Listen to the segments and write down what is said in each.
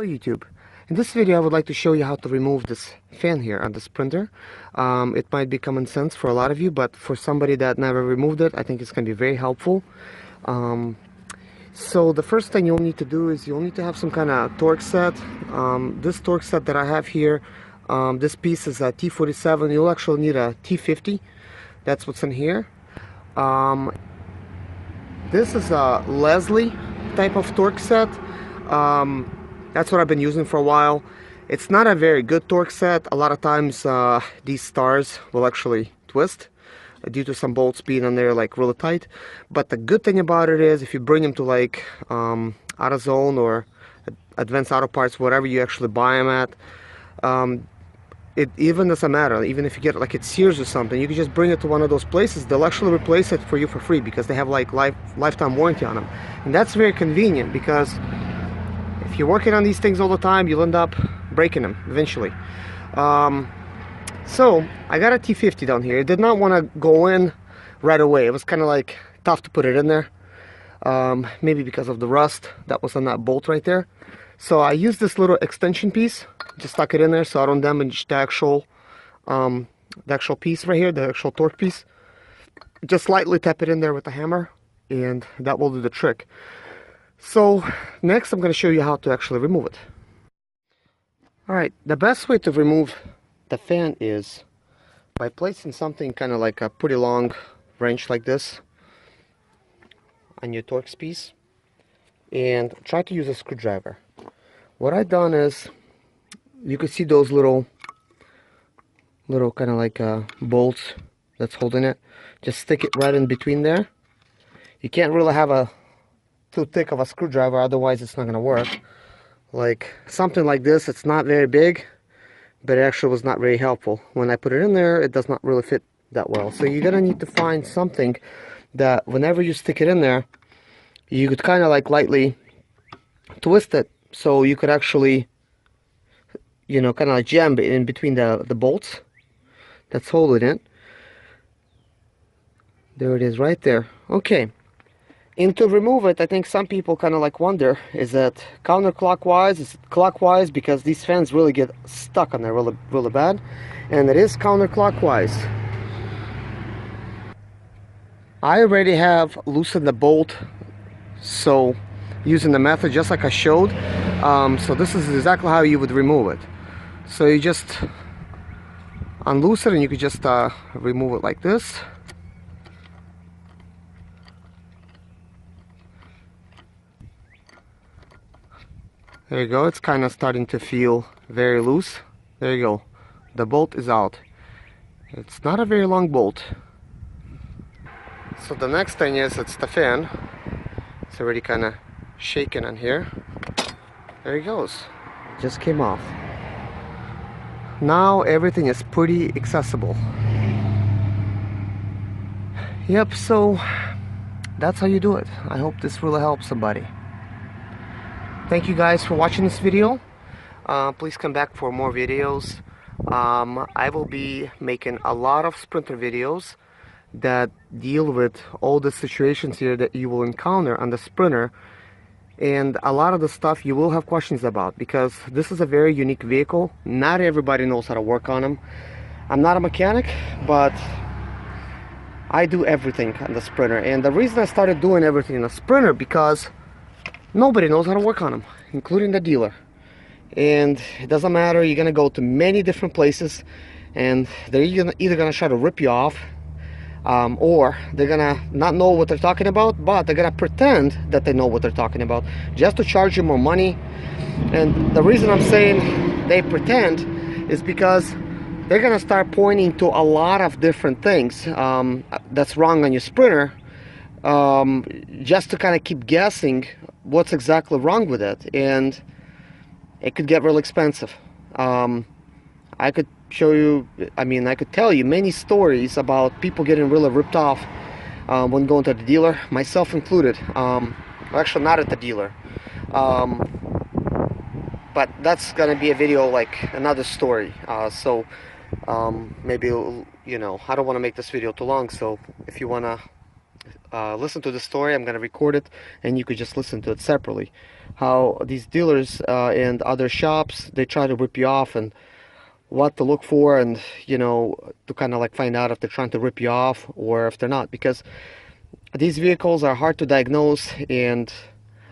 Hello YouTube. In this video I would like to show you how to remove this fan here on this printer. It might be common sense for a lot of you, but for somebody that never removed it, I think it's going to be very helpful. So the first thing you'll need to do is you'll need to have some kind of torque set. This torque set that I have here, this piece is a T47. You'll actually need a T50. That's what's in here. This is a Leslie type of torque set. That's what I've been using for a while. It's not a very good torque set. A lot of times these stars will actually twist due to some bolts being on there like really tight. But the good thing about it is if you bring them to like AutoZone or Advanced Auto Parts, whatever you actually buy them at, it even doesn't matter. Even if you get like at Sears or something, you can just bring it to one of those places. They'll actually replace it for you for free because they have like lifetime warranty on them. And that's very convenient because if you're working on these things all the time, you'll end up breaking them eventually. So I got a T50 down here. I did not want to go in right away. It was kind of like tough to put it in there. Maybe because of the rust that was on that bolt right there. So I used this little extension piece, just stuck it in there so I don't damage the actual piece right here, the actual torque piece. Just lightly tap it in there with a hammer and that will do the trick. So next I'm going to show you how to actually remove it. Alright, the best way to remove the fan is by placing something kind of like a pretty long wrench like this on your Torx piece and try to use a screwdriver. What I've done is, you can see those little kind of like bolts that's holding it. Just stick it right in between there. You can't really have a too thick of a screwdriver, otherwise it's not going to work. Like something like this, it's not very big, but it actually was not very helpful. When I put it in there, it does not really fit that well. So you're going to need to find something that whenever you stick it in there, you could kind of like lightly twist it so you could actually, you know, kind of like jam it in between the bolts that's holding it. There it is right there. Okay. And to remove it, I think some people kind of like wonder, is it counterclockwise, is it clockwise, because these fans really get stuck on there really bad. And it is counterclockwise. I already have loosened the bolt, so using the method just like I showed. So this is exactly how you would remove it. So you just unloose it and you could just remove it like this. There you go, it's kind of starting to feel very loose. There you go, the bolt is out. It's not a very long bolt. So the next thing is, it's the fan. It's already kind of shaking on here. There it goes, it just came off. Now everything is pretty accessible. Yep, so that's how you do it. I hope this really helps somebody. Thank you guys for watching this video. Please come back for more videos. I will be making a lot of sprinter videos that deal with all the situations here that you will encounter on the sprinter, and a lot of the stuff you will have questions about because this is a very unique vehicle. Not everybody knows how to work on them. I'm not a mechanic, but I do everything on the sprinter, and the reason I started doing everything in the sprinter because nobody knows how to work on them, including the dealer. And it doesn't matter, you're gonna go to many different places and they're either gonna try to rip you off, or they're gonna not know what they're talking about, but they're gonna pretend that they know what they're talking about just to charge you more money. And the reason I'm saying they pretend is because they're gonna start pointing to a lot of different things that's wrong on your sprinter, just to kind of keep guessing what's exactly wrong with it, and it could get real expensive. I could show you, I could tell you many stories about people getting really ripped off when going to the dealer, myself included. Actually not at the dealer, but that's gonna be a video like another story. So maybe, you know, I don't want to make this video too long, so if you wanna listen to the story. I'm gonna record it, and you could just listen to it separately. How these dealers and other shops, they try to rip you off, and what to look for, and you know, to kind of like find out if they're trying to rip you off or if they're not, because these vehicles are hard to diagnose, and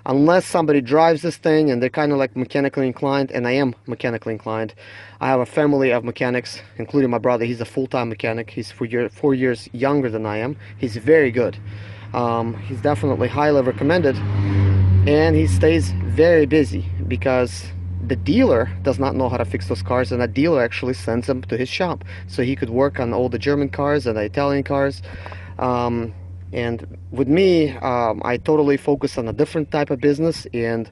unless somebody drives this thing and they're kind of like mechanically inclined, and I am mechanically inclined. I have a family of mechanics, including my brother. He's a full-time mechanic. He's 4 years younger than I am. He's very good. He's definitely highly recommended, and he stays very busy because the dealer does not know how to fix those cars, and that dealer actually sends him to his shop so he could work on all the German cars and the Italian cars. And with me, I totally focus on a different type of business, and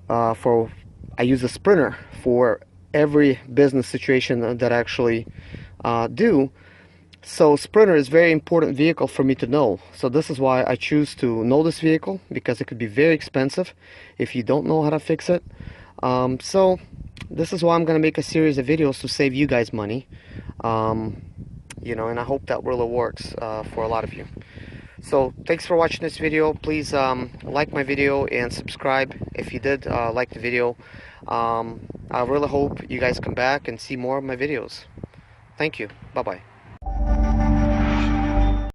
I use a Sprinter for every business situation that I actually do. So Sprinter is a very important vehicle for me to know. So this is why I choose to know this vehicle, because it could be very expensive if you don't know how to fix it. So this is why I'm going to make a series of videos to save you guys money. You know, and I hope that really works for a lot of you. So thanks for watching this video. Please like my video and subscribe if you did like the video. I really hope you guys come back and see more of my videos. Thank you. Bye bye.